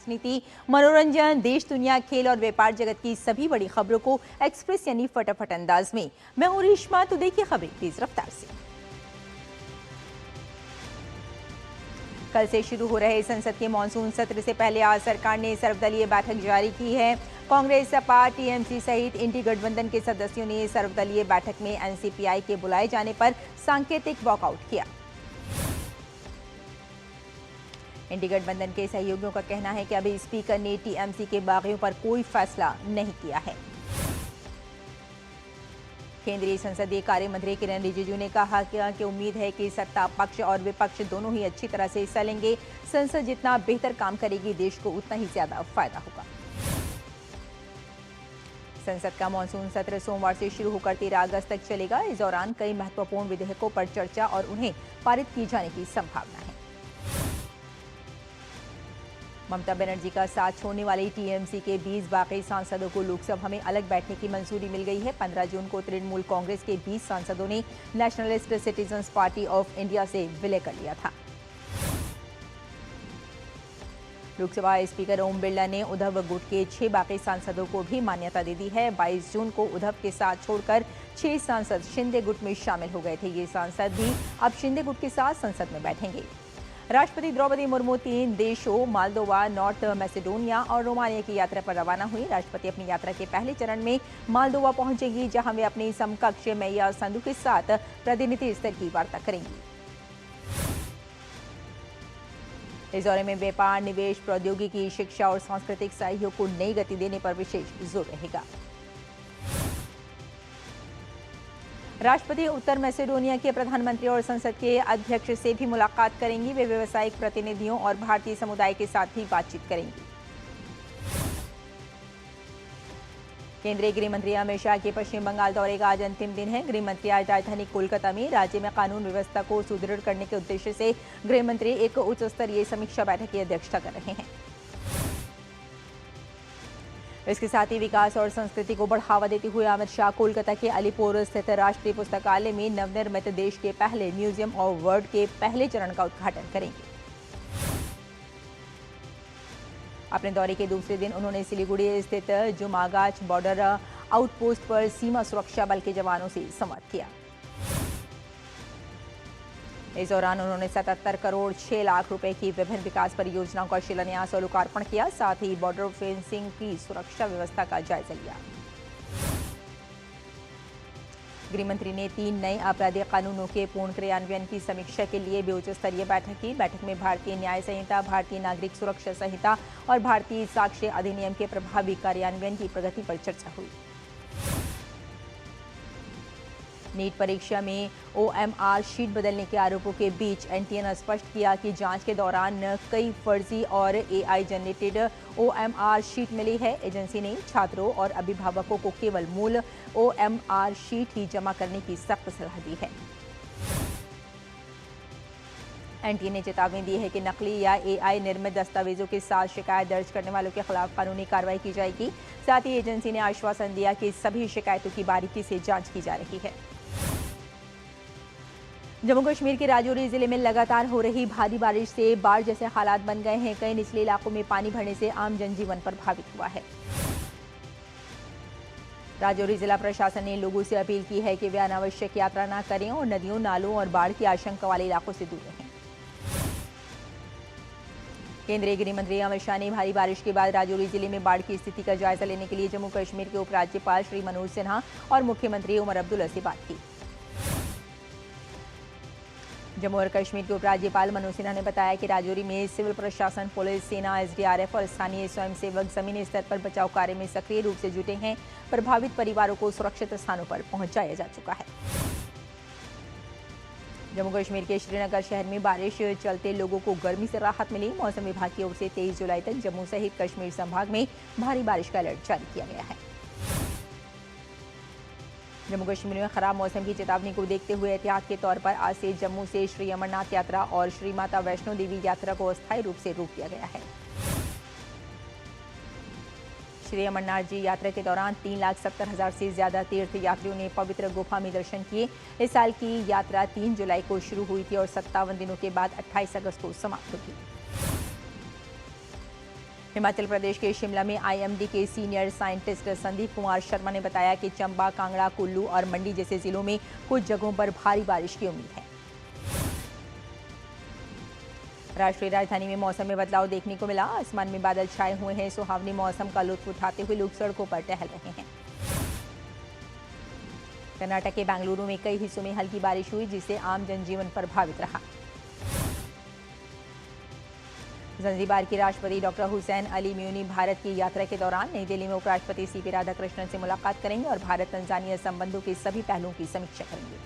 राजनीति, मनोरंजन, देश दुनिया, खेल और व्यापार जगत की सभी बड़ी खबरों को एक्सप्रेस यानी फटाफट अंदाज में। मैं हूं रेशमा, तो देखिए खबरें तेज रफ्तार से। कल से शुरू हो रहे संसद के मानसून सत्र से पहले आज सरकार ने सर्वदलीय बैठक जारी की है। कांग्रेस, सपा, टीएमसी सहित इंडी गठबंधन के सदस्यों ने सर्वदलीय बैठक में एनसीपीआई के बुलाए जाने पर सांकेतिक वॉकआउट किया। इंडी गठबंधन के सहयोगियों का कहना है कि अभी स्पीकर ने टीएमसी के बागियों पर कोई फैसला नहीं किया है। केंद्रीय संसदीय कार्य मंत्री किरण रिजिजू ने कहा कि उम्मीद है कि सत्ता पक्ष और विपक्ष दोनों ही अच्छी तरह से हिस्सा लेंगे। संसद जितना बेहतर काम करेगी, देश को उतना ही ज्यादा फायदा होगा। संसद का मानसून सत्र सोमवार से शुरू होकर 13 अगस्त तक चलेगा। इस दौरान कई महत्वपूर्ण विधेयकों पर चर्चा और उन्हें पारित किए जाने की संभावना है। ममता बनर्जी का साथ छोड़ने वाली टीएमसी के 20 बाकी सांसदों को लोकसभा में अलग बैठने की मंजूरी मिल गई है। 15 जून को तृणमूल कांग्रेस के 20 सांसदों ने nationalist citizens party of India से विलय कर लिया था। लोकसभा स्पीकर ओम बिरला ने उद्धव गुट के 6 बाकी सांसदों को भी मान्यता दे दी है। 22 जून को उद्धव के साथ छोड़कर 6 सांसद शिंदे गुट में शामिल हो गए थे। ये सांसद भी अब शिंदे गुट के साथ संसद में बैठेंगे। राष्ट्रपति द्रौपदी मुर्मू 3 देशों मालदोवा, नॉर्थ मैसेडोनिया और रोमानिया की यात्रा पर रवाना हुई। राष्ट्रपति अपनी यात्रा के पहले चरण में मालदोवा पहुंचेंगी, जहां वे अपनी समकक्ष मैया संधु के साथ प्रतिनिधि स्तर की वार्ता करेंगी। इस दौरे में व्यापार, निवेश, प्रौद्योगिकी, शिक्षा और सांस्कृतिक सहयोग को नई गति देने पर विशेष जोर रहेगा। राष्ट्रपति उत्तर मैसेडोनिया के प्रधानमंत्री और संसद के अध्यक्ष से भी मुलाकात करेंगी। वे व्यावसायिक प्रतिनिधियों और भारतीय समुदाय के साथ भी बातचीत करेंगी। केंद्रीय गृह मंत्री अमित शाह के पश्चिम बंगाल दौरे का आज अंतिम दिन है। गृह मंत्री आज राजधानी कोलकाता में राज्य में कानून व्यवस्था को सुदृढ़ करने के उद्देश्य से गृह मंत्री एक उच्च स्तरीय समीक्षा बैठक की अध्यक्षता कर रहे हैं। इसके साथ ही विकास और संस्कृति को बढ़ावा देते हुए अमित शाह कोलकाता के अलीपुर स्थित राष्ट्रीय पुस्तकालय में नवनिर्मित देश के पहले म्यूजियम ऑफ वर्ल्ड के पहले चरण का उद्घाटन करेंगे। अपने दौरे के दूसरे दिन उन्होंने सिलीगुड़ी स्थित जुमागाच बॉर्डर आउटपोस्ट पर सीमा सुरक्षा बल के जवानों से संवाद किया। इस दौरान उन्होंने 77 करोड़ 6 लाख रुपए की विभिन्न विकास परियोजनाओं का शिलान्यास और लोकार्पण किया। साथ ही बॉर्डर फेंसिंग की सुरक्षा व्यवस्था का जायजा लिया। गृह मंत्री ने 3 नए आपराधिक कानूनों के पूर्ण क्रियान्वयन की समीक्षा के लिए भी उच्च स्तरीय बैठक की। बैठक में भारतीय न्याय संहिता, भारतीय नागरिक सुरक्षा संहिता और भारतीय साक्ष्य अधिनियम के प्रभावी कार्यान्वयन की प्रगति पर चर्चा हुई। नीट परीक्षा में ओएमआर शीट बदलने के आरोपों के बीच एनटीए ने स्पष्ट किया कि जांच के दौरान कई फर्जी और एआई जनरेटेड ओएमआर शीट मिली है। एजेंसी ने छात्रों और अभिभावकों को केवल मूल ओएमआर शीट ही जमा करने की सख्त सलाह दी है। एनटीए ने चेतावनी दी है कि नकली या एआई निर्मित दस्तावेजों के साथ शिकायत दर्ज करने वालों के खिलाफ कानूनी कार्रवाई की जाएगी। साथ ही एजेंसी ने आश्वासन दिया कि सभी शिकायतों की बारीकी से जांच की जा रही है। जम्मू कश्मीर के राजौरी जिले में लगातार हो रही भारी बारिश से बाढ़ जैसे हालात बन गए हैं। कई निचले इलाकों में पानी भरने से आम जनजीवन प्रभावित हुआ है। राजौरी जिला प्रशासन ने लोगों से अपील की है कि वे अनावश्यक यात्रा न करें और नदियों, नालों और बाढ़ की आशंका वाले इलाकों से दूर रहें। केंद्रीय गृह मंत्री अमित शाह ने भारी बारिश के बाद राजौरी जिले में बाढ़ की स्थिति का जायजा लेने के लिए जम्मू कश्मीर के उपराज्यपाल श्री मनोज सिन्हा और मुख्यमंत्री उमर अब्दुल्ला से बात की। जम्मू और कश्मीर के उपराज्यपाल मनोज सिन्हा ने बताया कि राजौरी में सिविल प्रशासन, पुलिस, सेना, एसडीआरएफ और स्थानीय स्वयंसेवक जमीनी स्तर पर बचाव कार्य में सक्रिय रूप से जुटे हैं। प्रभावित परिवारों को सुरक्षित स्थानों पर पहुंचाया जा चुका है। जम्मू कश्मीर के श्रीनगर शहर में बारिश चलते लोगों को गर्मी से राहत मिली। मौसम विभाग की ओर से 23 जुलाई तक जम्मू सहित कश्मीर संभाग में भारी बारिश का अलर्ट जारी किया गया है। जम्मू कश्मीर में खराब मौसम की चेतावनी को देखते हुए एहतियात के तौर पर आज से जम्मू से श्री अमरनाथ यात्रा और श्री माता वैष्णो देवी यात्रा को अस्थायी रूप से रोक दिया गया है। श्री अमरनाथ जी यात्रा के दौरान 3,70,000 से ज्यादा तीर्थ यात्रियों ने पवित्र गुफा में दर्शन किए। इस साल की यात्रा 3 जुलाई को शुरू हुई थी और 57 दिनों के बाद 28 अगस्त को समाप्त होगी। हिमाचल प्रदेश के शिमला में आईएमडी के सीनियर साइंटिस्ट संदीप कुमार शर्मा ने बताया कि चंबा, कांगड़ा, कुल्लू और मंडी जैसे जिलों में कुछ जगहों पर भारी बारिश की उम्मीद है। राष्ट्रीय राजधानी में मौसम में बदलाव देखने को मिला। आसमान में बादल छाए हुए हैं। सुहावनी मौसम का लुत्फ उठाते हुए लोग सड़कों पर टहल रहे हैं। कर्नाटक के बेंगलुरु में कई हिस्सों में हल्की बारिश हुई, जिससे आम जनजीवन प्रभावित रहा। ज़ंज़ीबार के राष्ट्रपति डॉक्टर हुसैन अली म्यूनी भारत की यात्रा के दौरान नई दिल्ली में उपराष्ट्रपति सीपी राधाकृष्णन से मुलाकात करेंगे और भारत तंजानिया संबंधों के सभी पहलुओं की समीक्षा करेंगे।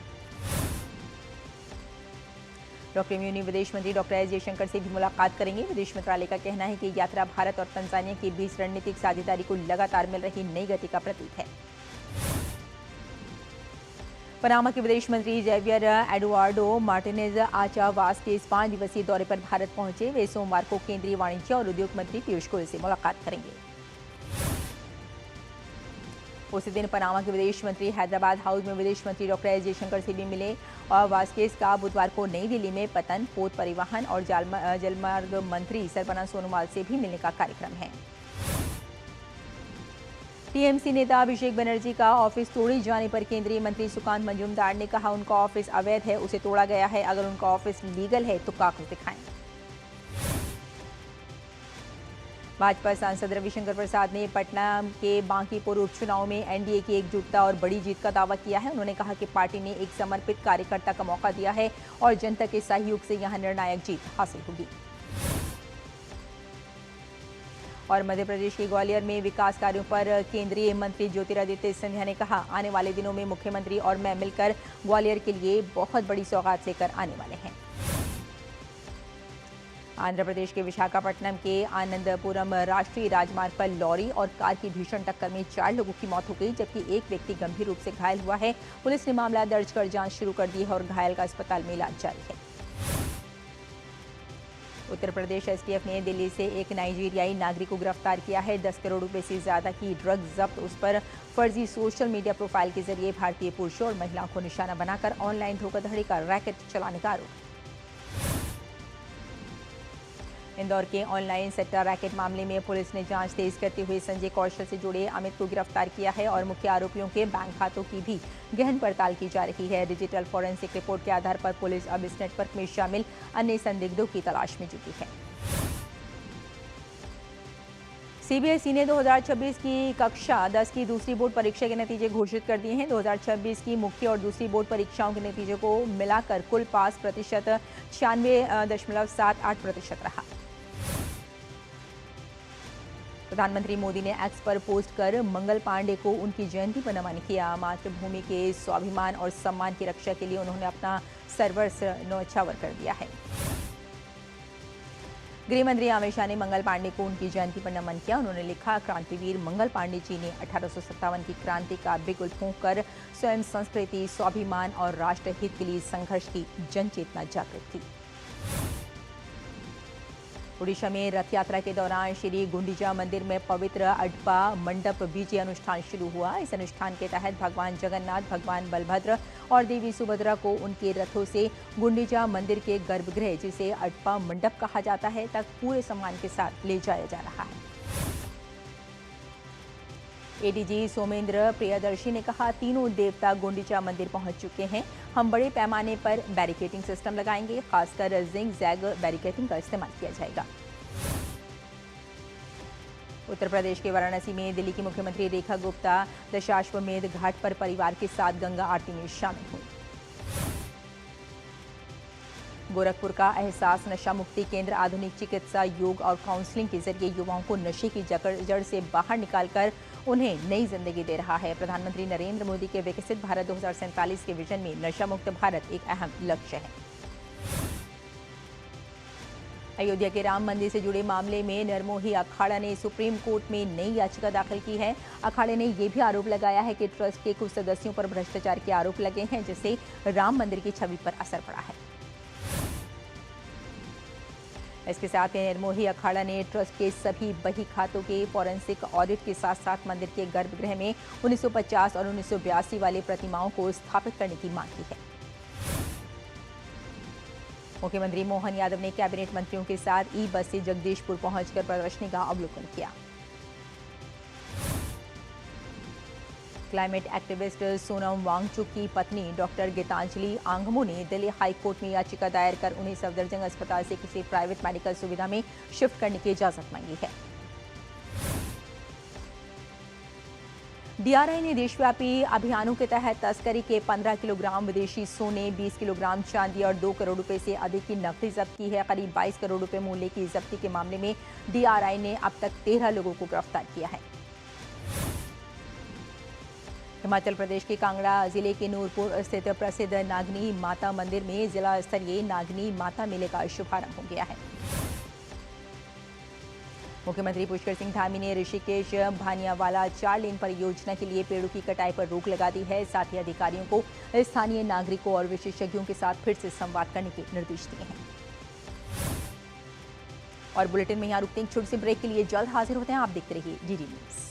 डॉक्टर म्यूनी विदेश मंत्री डॉक्टर एस जयशंकर से भी मुलाकात करेंगे। विदेश मंत्रालय का कहना है कि यात्रा भारत और तंजानिया के बीच रणनीतिक साझेदारी को लगातार मिल रही नई गति का प्रतीक है। पनामा के विदेश मंत्री जेवियर एडुआर्डो मार्टिनेज आचा वास्केज 5 दिवसीय दौरे पर भारत पहुंचे। वे सोमवार को केंद्रीय वाणिज्य और उद्योग मंत्री पीयूष गोयल से मुलाकात करेंगे। उसी दिन पनामा के विदेश मंत्री हैदराबाद हाउस में विदेश मंत्री डॉक्टर एस जयशंकर से भी मिले और वास्केज का बुधवार को नई दिल्ली में पतन, पोत परिवहन और जलमार्ग मंत्री सरबना सोनोवाल से भी मिलने का कार्यक्रम है। टीएमसी नेता अभिषेक बनर्जी का ऑफिस तोड़े जाने पर केंद्रीय मंत्री सुकांत मजूमदार ने कहा, उनका ऑफिस अवैध है, उसे तोड़ा गया है। अगर उनका ऑफिस लीगल है तो कागज दिखाएं। भाजपा सांसद रविशंकर प्रसाद ने पटना के बांकीपुर उपचुनाव में एनडीए की एकजुटता और बड़ी जीत का दावा किया है। उन्होंने कहा कि पार्टी ने एक समर्पित कार्यकर्ता का मौका दिया है और जनता के सहयोग से यहां निर्णायक जीत हासिल होगी। और मध्य प्रदेश के ग्वालियर में विकास कार्यों पर केंद्रीय मंत्री ज्योतिरादित्य सिंधिया ने कहा, आने वाले दिनों में मुख्यमंत्री और मैं मिलकर ग्वालियर के लिए बहुत बड़ी सौगात लेकर आने वाले हैं। आंध्र प्रदेश के विशाखापट्टनम के आनंदपुरम राष्ट्रीय राजमार्ग पर लॉरी और कार की भीषण टक्कर में 4 लोगों की मौत हो गई, जबकि एक व्यक्ति गंभीर रूप से घायल हुआ है। पुलिस ने मामला दर्ज कर जांच शुरू कर दी है और घायल का अस्पताल में इलाज जारी है। उत्तर प्रदेश एसटीएफ ने दिल्ली से एक नाइजीरियाई नागरिक को गिरफ्तार किया है। 10 करोड़ रुपए से ज्यादा की ड्रग्स जब्त। उस पर फर्जी सोशल मीडिया प्रोफाइल के जरिए भारतीय पुरुषों और महिलाओं को निशाना बनाकर ऑनलाइन धोखाधड़ी का रैकेट चलाने का आरोप। इंदौर के ऑनलाइन सट्टा रैकेट मामले में पुलिस ने जांच तेज करते हुए संजय कौशल से जुड़े अमित को गिरफ्तार किया है और मुख्य आरोपियों के बैंक खातों की भी गहन पड़ताल की जा रही है। डिजिटल फॉरेंसिक रिपोर्ट के आधार पर पुलिस अब इस नेटवर्क में शामिल अन्य संदिग्धों की तलाश में जुटी है। सीबीएसई ने 2026 की कक्षा 10 की दूसरी बोर्ड परीक्षा के नतीजे घोषित कर दिए हैं। 2026 की मुख्य और दूसरी बोर्ड परीक्षाओं के नतीजों को मिलाकर कुल पास प्रतिशत 96.78% रहा। प्रधानमंत्री मोदी ने एक्स पर पोस्ट कर मंगल पांडे को उनकी जयंती पर नमन किया। मातृभूमि के स्वाभिमान और सम्मान की रक्षा के लिए उन्होंने अपना सर्वस्व न्यौछावर कर दिया है। गृह मंत्री अमित शाह ने मंगल पांडे को उनकी जयंती पर नमन किया। उन्होंने लिखा, क्रांतिवीर मंगल पांडे जी ने 1857 की क्रांति का बिगुल फूंककर स्वयं संस्कृति, स्वाभिमान और राष्ट्रहित के लिए संघर्ष की जन चेतना जागृत की। ओडिशा में रथ यात्रा के दौरान श्री गुंडीचा मंदिर में पवित्र अडपा मंडप विजय अनुष्ठान शुरू हुआ। इस अनुष्ठान के तहत भगवान जगन्नाथ, भगवान बलभद्र और देवी सुभद्रा को उनके रथों से गुंडीचा मंदिर के गर्भगृह, जिसे अडपा मंडप कहा जाता है, तक पूरे सम्मान के साथ ले जाया जा रहा है। एडीजी सोमेंद्र प्रियदर्शी ने कहा, तीनों देवता गुंडीचा मंदिर पहुंच चुके हैं। हम बड़े पैमाने पर बैरिकेडिंग सिस्टम लगाएंगे, खासकर जिंग जैग बैरिकेडिंग का इस्तेमाल किया जाएगा। उत्तर प्रदेश के वाराणसी में दिल्ली की मुख्यमंत्री रेखा गुप्ता दशाश्वमेध घाट पर परिवार के साथ गंगा आरती में शामिल हुई। गोरखपुर का एहसास नशा मुक्ति केंद्र आधुनिक चिकित्सा, योग और काउंसलिंग के जरिए युवाओं को नशे की जड़ से बाहर निकालकर उन्हें नई जिंदगी दे रहा है। प्रधानमंत्री नरेंद्र मोदी के विकसित भारत 2047 के विजन में नशा मुक्त भारत एक अहम लक्ष्य है। अयोध्या के राम मंदिर से जुड़े मामले में निर्मोही अखाड़ा ने सुप्रीम कोर्ट में नई याचिका दाखिल की है। अखाड़े ने यह भी आरोप लगाया है कि ट्रस्ट के कुछ सदस्यों पर भ्रष्टाचार के आरोप लगे हैं, जिससे राम मंदिर की छवि पर असर पड़ा है। इसके साथ ही निर्मोही अखाड़ा ने ट्रस्ट के सभी बही खातों के फॉरेंसिक ऑडिट के साथ साथ मंदिर के गर्भगृह में 1950 और 1982 वाले प्रतिमाओं को स्थापित करने की मांग की है। मुख्यमंत्री मोहन यादव ने कैबिनेट मंत्रियों के साथ ई बस से जगदीशपुर पहुंचकर प्रदर्शनी का अवलोकन किया। क्लाइमेट एक्टिविस्ट सोनम वांगचुक की पत्नी डॉक्टर गीतांजलि आंगमो ने दिल्ली हाई कोर्ट में याचिका दायर कर उन्हें सफदरजंग अस्पताल से किसी प्राइवेट मेडिकल सुविधा में शिफ्ट करने की इजाजत मांगी है। डीआरआई ने देशव्यापी अभियानों के तहत तस्करी के 15 किलोग्राम विदेशी सोने, 20 किलोग्राम चांदी और 2 करोड़ रुपए से अधिक की नकदी जब्त की है। करीब 22 करोड़ रुपए मूल्य की जब्ती के मामले में डीआरआई ने अब तक 13 लोगों को गिरफ्तार किया है। हिमाचल प्रदेश के कांगड़ा जिले के नूरपुर स्थित प्रसिद्ध नागनी माता मंदिर में जिला स्तरीय नागनी माता मेले का शुभारंभ हो गया है। मुख्यमंत्री पुष्कर सिंह धामी ने ऋषिकेश भानियावाला 4 लेन परियोजना के लिए पेड़ों की कटाई पर रोक लगा दी है। साथ ही अधिकारियों को स्थानीय नागरिकों और विशेषज्ञों के साथ फिर से संवाद करने के निर्देश दिए हैं। और बुलेटिन में यहाँ रुकते हैं छोटे से ब्रेक के लिए, जल्द हाजिर होते हैं। आप देखते रहिए डीडी न्यूज।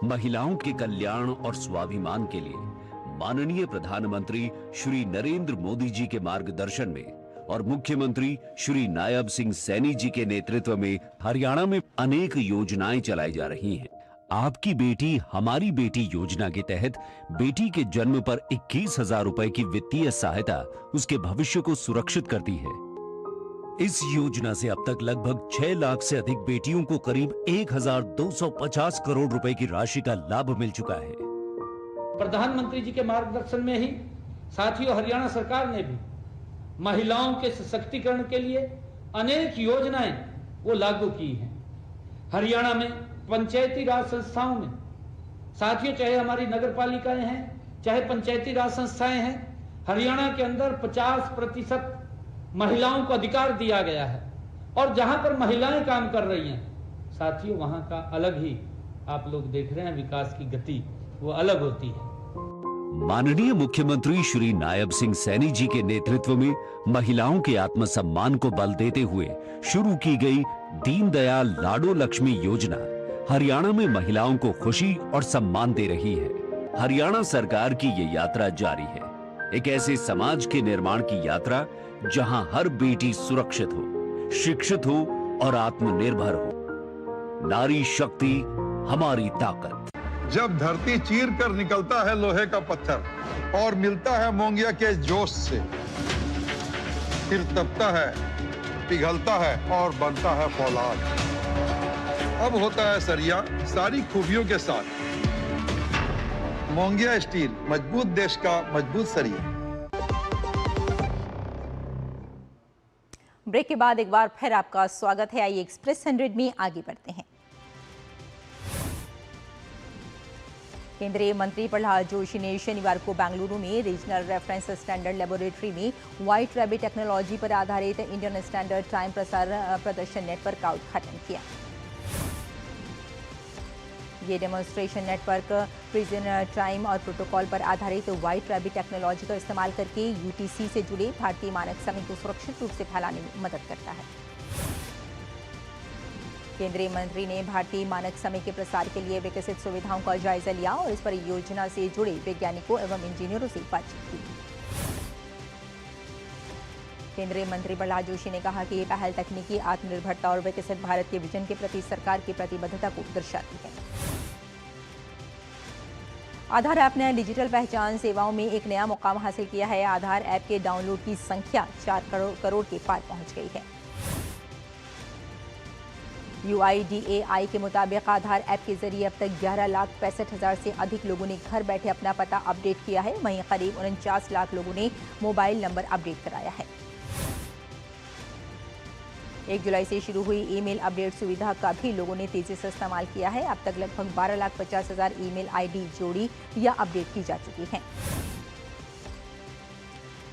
महिलाओं के कल्याण और स्वाभिमान के लिए माननीय प्रधानमंत्री श्री नरेंद्र मोदी जी के मार्गदर्शन में और मुख्यमंत्री श्री नायब सिंह सैनी जी के नेतृत्व में हरियाणा में अनेक योजनाएं चलाई जा रही हैं। आपकी बेटी हमारी बेटी योजना के तहत बेटी के जन्म पर 21,000 रुपए की वित्तीय सहायता उसके भविष्य को सुरक्षित करती है। इस योजना से अब तक लगभग 6 लाख से अधिक बेटियों को करीब 1,250 करोड़ रुपए की राशि का लाभ मिल चुका है। प्रधानमंत्री जी के मार्गदर्शन में ही साथियों हरियाणा सरकार ने भी महिलाओं के सशक्तिकरण के लिए अनेक योजनाएं वो लागू की हैं। हरियाणा में पंचायती राज संस्थाओं में साथियों, चाहे हमारी नगर पालिकाएं हैं, चाहे पंचायती राज संस्थाएं हैं, हरियाणा के अंदर 50% महिलाओं को अधिकार दिया गया है। और जहां पर महिलाएं काम कर रही हैं साथियों, वहां का अलग ही आप लोग देख रहे हैं विकास की गति वो अलग होती है। माननीय मुख्यमंत्री श्री नायब सिंह सैनी जी के नेतृत्व में महिलाओं के आत्मसम्मान को बल देते हुए शुरू की गई दीनदयाल लाडो लक्ष्मी योजना हरियाणा में महिलाओं को खुशी और सम्मान दे रही है। हरियाणा सरकार की ये यात्रा जारी है, एक ऐसे समाज के निर्माण की यात्रा जहां हर बेटी सुरक्षित हो, शिक्षित हो और आत्मनिर्भर हो। नारी शक्ति हमारी ताकत। जब धरती चीर कर निकलता है लोहे का पत्थर और मिलता है मोंगिया के जोश से, फिर तपता है, पिघलता है और बनता है फौलाद। अब होता है सरिया सारी खूबियों के साथ। मोंगिया स्टील, मजबूत देश का मजबूत सरिया। ब्रेक के बाद एक बार फिर आपका स्वागत है। आइए एक्सप्रेस 100 में आगे बढ़ते हैं। केंद्रीय मंत्री प्रहलाद जोशी ने शनिवार को बेंगलुरु में रीजनल रेफरेंस स्टैंडर्ड लेबोरेटरी में व्हाइट रैबिट टेक्नोलॉजी पर आधारित इंडियन स्टैंडर्ड टाइम प्रदर्शन नेटवर्क का उद्घाटन किया। ये डेमोन्स्ट्रेशन नेटवर्क प्रिजन टाइम और प्रोटोकॉल पर आधारित व्हाइट रैबिट टेक्नोलॉजी का इस्तेमाल करके यूटीसी से जुड़े भारतीय मानक समय को सुरक्षित रूप से फैलाने में मदद करता है। केंद्रीय मंत्री ने भारतीय मानक समय के प्रसार के लिए विकसित सुविधाओं का जायजा लिया और इस परियोजना से जुड़े वैज्ञानिकों एवं इंजीनियरों से बातचीत की। केंद्रीय मंत्री प्रहलाद जोशी ने कहा कि ये पहल तकनीकी आत्मनिर्भरता और विकसित भारत के विजन के प्रति सरकार की प्रतिबद्धता को दर्शाती है। आधार ऐप ने डिजिटल पहचान सेवाओं में एक नया मुकाम हासिल किया है। आधार ऐप के डाउनलोड की संख्या 4 करोड़ के पार पहुंच गई है। UIDAI के मुताबिक आधार ऐप के जरिए अब तक 11,65,000 से अधिक लोगों ने घर बैठे अपना पता अपडेट किया है। वहीं करीब 49 लाख लोगों ने मोबाइल नंबर अपडेट कराया है। 1 जुलाई से शुरू हुई ईमेल अपडेट सुविधा का भी लोगों ने तेजी से इस्तेमाल किया है। अब तक लगभग 12,50,000 ईमेल आईडी जोड़ी या अपडेट की जा चुकी हैं।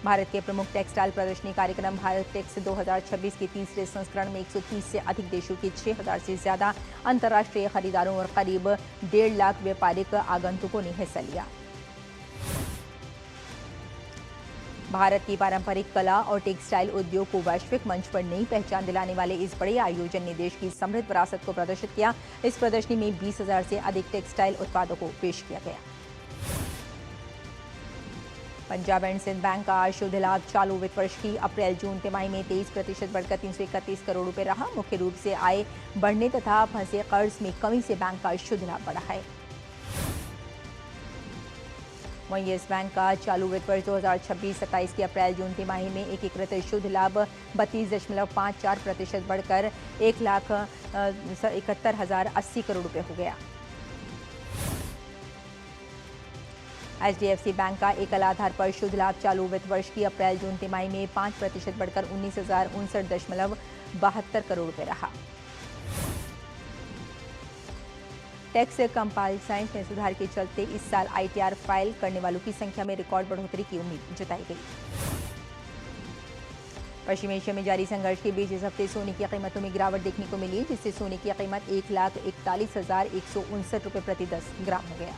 भारत के प्रमुख टेक्सटाइल प्रदर्शनी कार्यक्रम भारत टेक्स 2026 के तीसरे संस्करण में 130 से अधिक देशों के 6,000 से ज्यादा अंतर्राष्ट्रीय खरीदारों और करीब 1.5 लाख व्यापारिक आगंतुकों ने हिस्सा लिया। भारत की पारंपरिक कला और टेक्सटाइल उद्योग को वैश्विक मंच पर नई पहचान दिलाने वाले इस बड़े आयोजन ने देश की समृद्ध विरासत को प्रदर्शित किया। इस प्रदर्शनी में 20,000 से अधिक टेक्सटाइल उत्पादों को पेश किया गया। पंजाब एंड सिंध बैंक का शुद्ध लाभ चालू वित्त वर्ष की अप्रैल-जून तिमाही में 23% बढ़कर 331 करोड़ रुपए रहा। मुख्य रूप से आय बढ़ने तथा फंसे कर्ज में कमी से बैंक का शुद्ध लाभ बढ़ा है। वहीं येस बैंक का चालू वित्त वर्ष 2026-27 की अप्रैल-जून तिमाही में एकीकृत शुद्ध लाभ 32.54% बढ़कर 1,71,080 करोड़ रुपए हो गया। HDFC बैंक का एकल आधार पर शुद्ध लाभ चालू वित्त वर्ष की अप्रैल-जून तिमाही में 5% बढ़कर 19,059.72 करोड़ रुपए रहा। टैक्स कंप्लायंस में सुधार के चलते इस साल ITR फाइल करने वालों की संख्या में रिकॉर्ड बढ़ोतरी की उम्मीद जताई गई। पश्चिमी एशिया में जारी संघर्ष के बीच इस हफ्ते सोने की कीमतों में गिरावट देखने को मिली, जिससे सोने की कीमत 1,41,159 रुपए प्रति 10 ग्राम हो गया।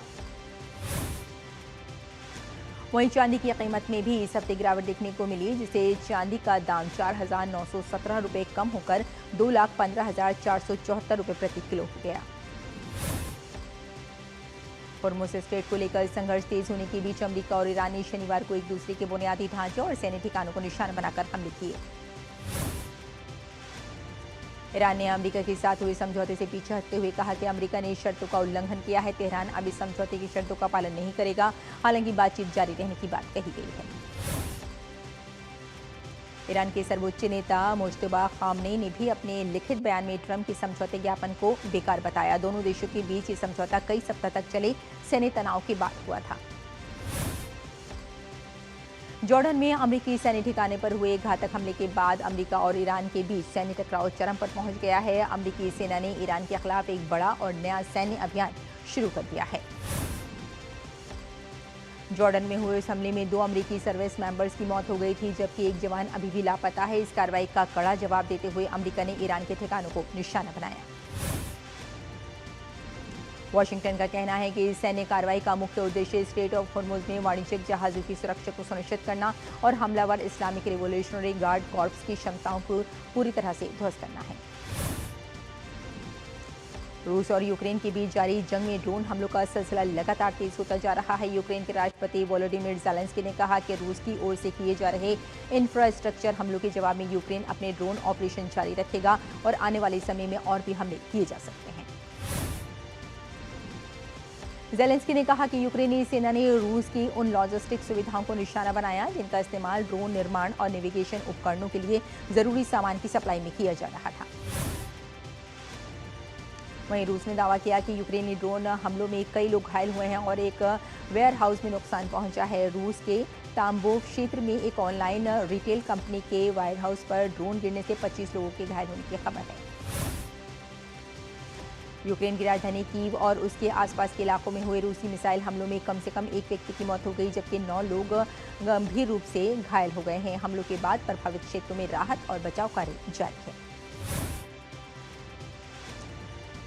वहीं चांदी की कीमत में भी इस हफ्ते गिरावट देखने को मिली, जिससे चांदी का दाम 4,917 रुपए कम होकर 2,15,474 रुपए प्रति किलो हो गया। होर्मुज स्ट्रेट को लेकर संघर्ष तेज होने के बीच अमेरिका और ईरान ने शनिवार को एक दूसरे के बुनियादी ढांचे और सैन्य ठिकानों को निशाना बनाकर हमले किए। ईरान ने अमेरिका के साथ हुए समझौते से पीछे हटते हुए कहा कि अमेरिका ने शर्तों का उल्लंघन किया है। तेहरान अब इस समझौते की शर्तों का पालन नहीं करेगा। हालांकि बातचीत जारी रहने की बात कही गई है। ईरान के सर्वोच्च नेता मुज्तबा खामनेई ने भी अपने लिखित बयान में ट्रंप के समझौते ज्ञापन को बेकार बताया। दोनों देशों के बीच ये समझौता कई सप्ताह तक चले सैन्य तनाव के बाद हुआ था। जॉर्डन में अमेरिकी सैन्य ठिकाने पर हुए घातक हमले के बाद अमेरिका और ईरान के बीच सैन्य टकराव चरम पर पहुंच गया है। अमेरिकी सेना ने ईरान के खिलाफ एक बड़ा और नया सैन्य अभियान शुरू कर दिया है। जॉर्डन में हुए इस हमले में 2 अमेरिकी सर्विस मेंबर्स की मौत हो गई थी, जबकि एक जवान अभी भी लापता है। इस कार्रवाई का कड़ा जवाब देते हुए अमेरिका ने ईरान के ठिकानों को निशाना बनाया। वाशिंगटन का कहना है कि इस सैन्य कार्रवाई का मुख्य उद्देश्य स्ट्रेट ऑफ होर्मुज में वाणिज्यिक जहाजों की सुरक्षा को सुनिश्चित करना और हमलावर इस्लामिक रिवॉल्यूशनरी गार्ड कॉर्प्स की क्षमताओं को पूरी तरह से ध्वस्त करना है। रूस और यूक्रेन के बीच जारी जंग में ड्रोन हमलों का सिलसिला लगातार तेज होता जा रहा है। यूक्रेन के राष्ट्रपति वोलोडिमिर ज़ेलेंस्की ने कहा कि रूस की ओर से किए जा रहे इंफ्रास्ट्रक्चर हमलों के जवाब में यूक्रेन अपने ड्रोन ऑपरेशन जारी रखेगा और आने वाले समय में और भी हमले किए जा सकते हैं। ज़ेलेंस्की ने कहा कि यूक्रेनी सेना ने रूस की उन लॉजिस्टिक सुविधाओं को निशाना बनाया जिनका इस्तेमाल ड्रोन निर्माण और नेविगेशन उपकरणों के लिए जरूरी सामान की सप्लाई में किया जा रहा था। वहीं रूस ने दावा किया कि यूक्रेनी ड्रोन हमलों में कई लोग घायल हुए हैं और एक वेयर हाउस में नुकसान पहुंचा है। रूस के ताम्बोव क्षेत्र में एक ऑनलाइन रिटेल कंपनी के वेयर हाउस पर ड्रोन गिरने से 25 लोगों के घायल होने की खबर है। यूक्रेन की राजधानी कीव और उसके आसपास के इलाकों में हुए रूसी मिसाइल हमलों में कम से कम एक व्यक्ति की मौत हो गई, जबकि 9 लोग गंभीर रूप से घायल हो गए हैं। हमलों के बाद प्रभावित क्षेत्रों में राहत और बचाव कार्य जारी है।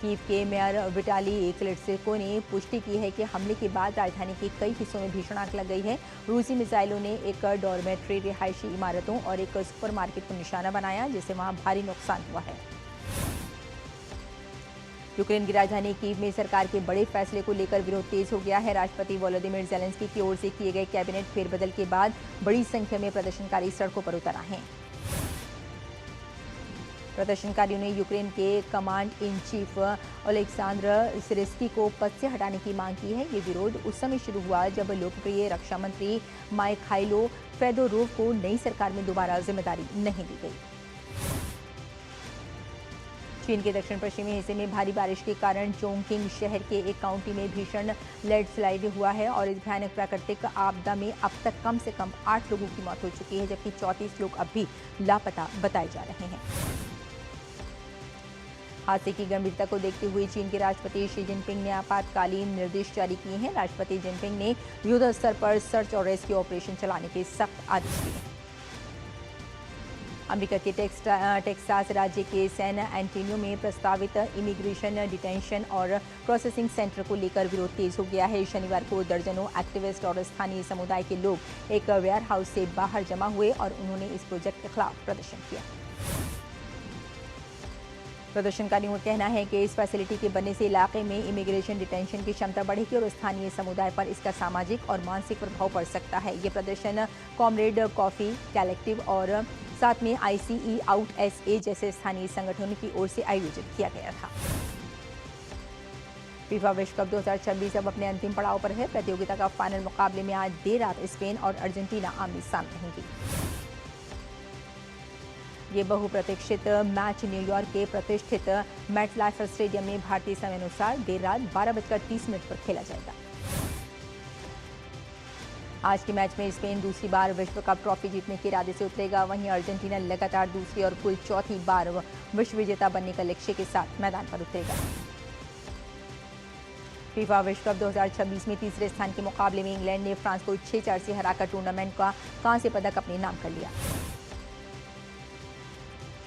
कीव के मेयर विटाली क्लिट्सिको ने पुष्टि की है कि हमले के बाद राजधानी के कई हिस्सों में भीषण आग लग गई है। रूसी मिसाइलों ने एक डॉर्मेट्री, रिहायशी इमारतों और एक सुपरमार्केट को निशाना बनाया, जिससे वहां भारी नुकसान हुआ है। यूक्रेन की राजधानी कीव में सरकार के बड़े फैसले को लेकर विरोध तेज हो गया है। राष्ट्रपति वोलोदिमिर ज़ेलेंस्की की ओर से किए गए कैबिनेट फेरबदल के बाद बड़ी संख्या में प्रदर्शनकारी सड़कों पर उतर आए हैं। प्रदर्शनकारियों ने यूक्रेन के कमांड इन चीफ ओलेक्सांद्र सिरिस्की को पद से हटाने की मांग की है। ये विरोध उस समय शुरू हुआ जब लोकप्रिय रक्षा मंत्री माइखाइलो फेदोरोव को नई सरकार में दोबारा जिम्मेदारी नहीं दी गई। चीन के दक्षिण पश्चिमी हिस्से में भारी बारिश के कारण चोंगकिंग शहर के एक काउंटी में भीषण लैंडस्लाइड हुआ है और इस भयानक प्राकृतिक आपदा में अब तक कम से कम 8 लोगों की मौत हो चुकी है, जबकि 34 लोग अब भी लापता बताए जा रहे हैं। हादसे की गंभीरता को देखते हुए चीन के राष्ट्रपति शी जिनपिंग ने आपातकालीन निर्देश जारी किए हैं। राष्ट्रपति जिनपिंग ने युद्ध स्तर पर सर्च और रेस्क्यू ऑपरेशन चलाने के सख्त आदेश दिए हैं। अमेरिका के टेक्सास राज्य के सैन एंटोनियो में प्रस्तावित इमिग्रेशन डिटेंशन और प्रोसेसिंग सेंटर को लेकर विरोध तेज हो गया है। शनिवार को दर्जनों एक्टिविस्ट और स्थानीय समुदाय के लोग एक वेयर हाउस से बाहर जमा हुए और उन्होंने इस प्रोजेक्ट के खिलाफ प्रदर्शन किया। प्रदर्शनकारियों का कहना है कि इस फैसिलिटी के बनने से इलाके में इमिग्रेशन डिटेंशन की क्षमता बढ़ेगी और स्थानीय समुदाय पर इसका सामाजिक और मानसिक प्रभाव पड़ सकता है। ये प्रदर्शन कॉमरेड कॉफी कलेक्टिव और साथ में ICE आउट SA जैसे स्थानीय संगठनों की ओर से आयोजित किया गया था। फीफा विश्व कप 2026 अब अपने अंतिम पड़ाव पर है। प्रतियोगिता का फाइनल मुकाबले में आज देर रात स्पेन और अर्जेंटीना आमने सामने होंगी। ये बहुप्रतीक्षित मैच न्यूयॉर्क के प्रतिष्ठित मेटलाइफ स्टेडियम में भारतीय समय अनुसार देर रात 12:30 पर खेला जाएगा। आज के मैच में स्पेन दूसरी बार विश्व कप ट्रॉफी जीतने के इरादे से उतरेगा। वहीं अर्जेंटीना लगातार दूसरी और कुल चौथी बार विश्व विजेता बनने का लक्ष्य के साथ मैदान पर उतरेगा। फीफा विश्व कप 2026 में तीसरे स्थान के मुकाबले में इंग्लैंड ने फ्रांस को 6-4 से हराकर टूर्नामेंट का कांस्य पदक अपने नाम कर लिया।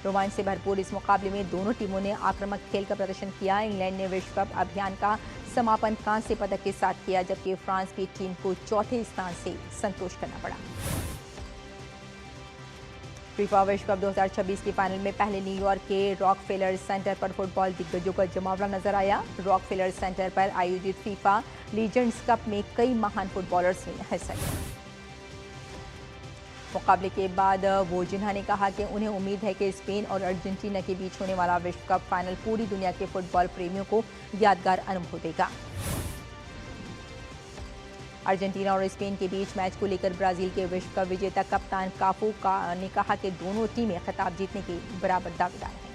रोमांच से भरपूर इस मुकाबले में दोनों टीमों ने आक्रामक खेल का प्रदर्शन किया। इंग्लैंड ने विश्व कप अभियान का समापन कांस्य पदक के साथ किया, जबकि फ्रांस की टीम को चौथे स्थान से संतोष करना पड़ा। फीफा विश्व कप 2026 के फाइनल में पहले न्यूयॉर्क के रॉकफेलर सेंटर पर फुटबॉल दिग्गजों का जमावड़ा नजर आया। रॉकफेलर सेंटर पर आयोजित फीफा लीजेंड्स कप में कई महान फुटबॉलर्स ने हिस्सा लिया। मुकाबले के बाद वोजिन्हा ने कहा कि उन्हें उम्मीद है कि स्पेन और अर्जेंटीना के बीच होने वाला विश्व कप फाइनल पूरी दुनिया के फुटबॉल प्रेमियों को यादगार अनुभव देगा। अर्जेंटीना और स्पेन के बीच मैच को लेकर ब्राजील के विश्व कप विजेता कप्तान काफू ने कहा कि दोनों टीमें खिताब जीतने के बराबर दावेदार हैं।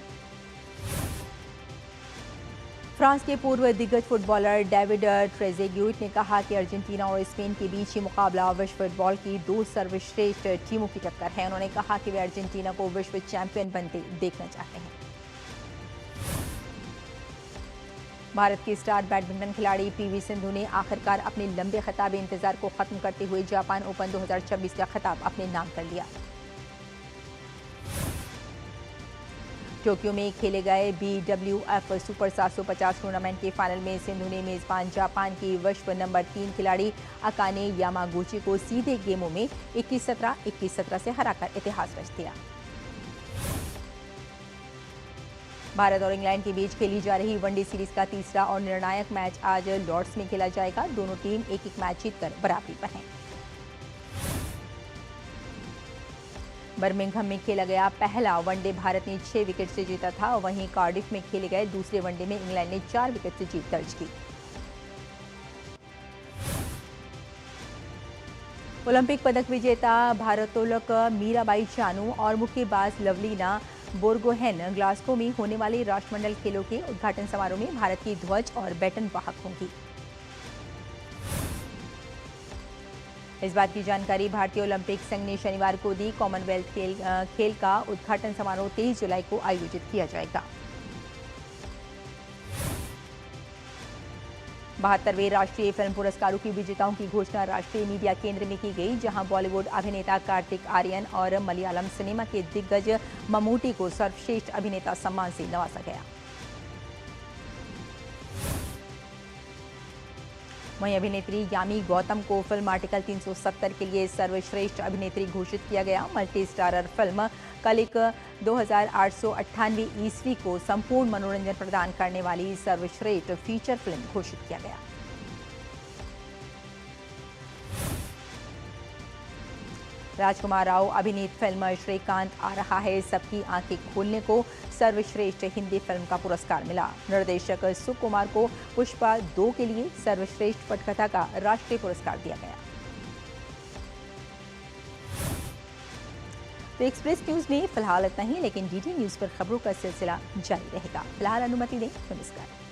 फ्रांस के पूर्व दिग्गज फुटबॉलर डेविड ट्रेजेग्यूट ने कहा कि अर्जेंटीना और स्पेन के बीच ये मुकाबला विश्व फुटबॉल की दो सर्वश्रेष्ठ टीमों की टक्कर है। उन्होंने कहा कि वे अर्जेंटीना को विश्व चैंपियन बनते देखना चाहते हैं। भारत की स्टार बैडमिंटन खिलाड़ी PV सिंधु ने आखिरकार अपने लंबे खिताबी इंतजार को खत्म करते हुए जापान ओपन 2026 का खिताब अपने नाम कर लिया। टोक्यो में खेले गए BWF सुपर 750 टूर्नामेंट के फाइनल में सिंधु ने मेजबान जापान की विश्व नंबर 3 खिलाड़ी अकाने यामागुची को सीधे गेमों में 21-17, 21-17 से हराकर इतिहास रच दिया। भारत और इंग्लैंड के बीच खेली जा रही वनडे सीरीज का तीसरा और निर्णायक मैच आज लॉर्ड्स में खेला जाएगा। दोनों टीम एक-एक मैच जीतकर बराबरी पर हैं। बर्मिंघम में खेला गया पहला वनडे भारत ने 6 विकेट से जीता था। वहीं कार्डिफ में खेले गए दूसरे वनडे में इंग्लैंड ने 4 विकेट से जीत दर्ज की। ओलंपिक पदक विजेता भारोत्तोलक मीराबाई चानू और मुक्केबाज लवलीना बोर्गोहेन ग्लासगो में होने वाले राष्ट्रमंडल खेलों के उद्घाटन समारोह में भारत की ध्वज और बैटन वाहक होंगी। इस बात की जानकारी भारतीय ओलंपिक संघ ने शनिवार को दी। कॉमनवेल्थ खेल का उद्घाटन समारोह 23 जुलाई को आयोजित किया जाएगा। 72वें राष्ट्रीय फिल्म पुरस्कारों की विजेताओं की घोषणा राष्ट्रीय मीडिया केंद्र में की गई, जहां बॉलीवुड अभिनेता कार्तिक आर्यन और मलयालम सिनेमा के दिग्गज ममूटी को सर्वश्रेष्ठ अभिनेता सम्मान से नवाजा गया। वहीं अभिनेत्री यामी गौतम को फिल्म आर्टिकल 370 के लिए सर्वश्रेष्ठ अभिनेत्री घोषित किया गया। मल्टी स्टारर फिल्म कलिक 2898 ईस्वी को संपूर्ण मनोरंजन प्रदान करने वाली सर्वश्रेष्ठ फीचर फिल्म घोषित किया गया। राजकुमार राव अभिनीत फिल्म श्रीकांत आ रहा है सबकी आंखें खोलने को सर्वश्रेष्ठ हिंदी फिल्म का पुरस्कार मिला। निर्देशक सुकुमार को पुष्पा 2 के लिए सर्वश्रेष्ठ पटकथा का राष्ट्रीय पुरस्कार दिया गया। तो एक्सप्रेस न्यूज में फिलहाल इतना ही, लेकिन DD न्यूज पर खबरों का सिलसिला जारी रहेगा। फिलहाल अनुमति दें, नमस्कार।